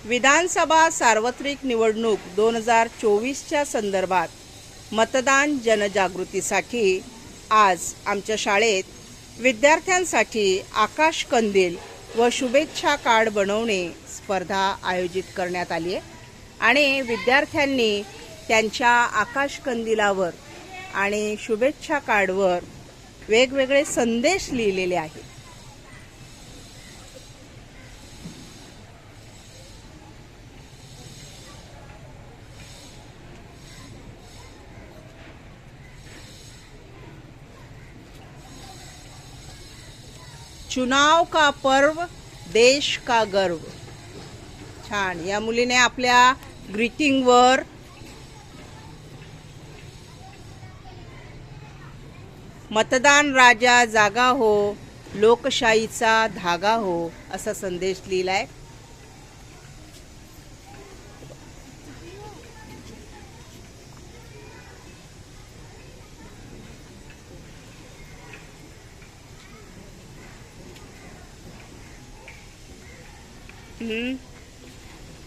विधानसभा सार्वत्रिक निवडणूक 2024च्या संदर्भात मतदान जनजागृतीसाठी आज आमच्या शाळेत विद्यार्थ्यांसाठी आकाश कंदील व शुभेच्छा कार्ड बनवणे स्पर्धा आयोजित करण्यात आली आहे आणि विद्यार्थ्यांनी त्यांच्या आकाश कंदिलावर आणि शुभेच्छा कार्डवर वेगवेगळे संदेश लिहिलेले आहेत। चुनाव का पर्व देश का गर्व। छान, या मुलीने आपल्या ग्रीटिंगवर मतदान राजा जागा हो, लोकशाहीचा धागा हो असा संदेश लिहिलाय।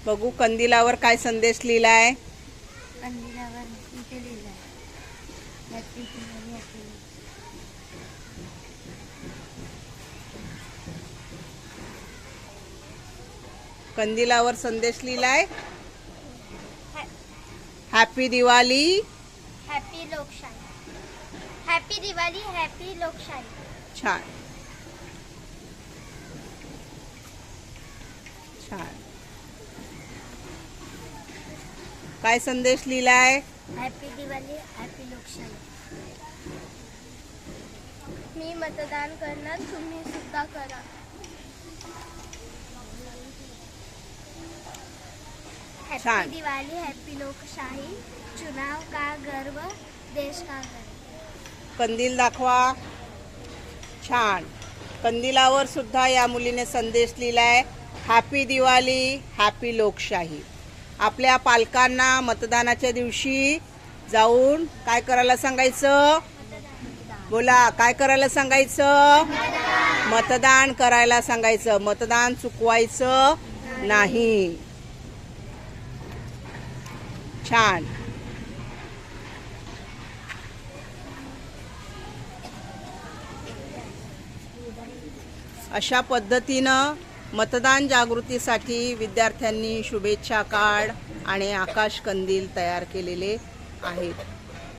बघू कंदिलावर काय संदेश लिहिलाय। कंदिलावर इथे लिहिलाय हॅपी दिवाळी हॅपी। कंदिलावर संदेश लिहिलाय हॅपी दिवाळी हॅपी लोकशाही। हॅपी दिवाळी हॅपी लोकशाही। छान छान। काय संदेश लिहिलाय। हॅपी दिवाळी हॅपी लोकशाही। मी मतदान करणार, तुम्ही सुद्धा करा। हॅपी दिवाळी हॅपी लोकशाही। चुनाव का गर्व देश का गर्व। कंदील दाखवा। छान, कंदिलावर सुद्धा या मुलीने संदेश लिहिलाय हॅपी दिवाळी हॅपी लोकशाही। आपल्या पालकांना मतदानाच्या दिवशी जाऊन काय करायला सांगायचं। बोला, काय करायला सांगायचं। मतदान करायला सांगायचं। मतदान चुकवायचं नाही। छान। अशा पद्धतीनं मतदान जागृतीसाठी विद्यार्थ्यांनी शुभेच्छा कार्ड आणि आकाश कंदील तयार केलेले आहेत।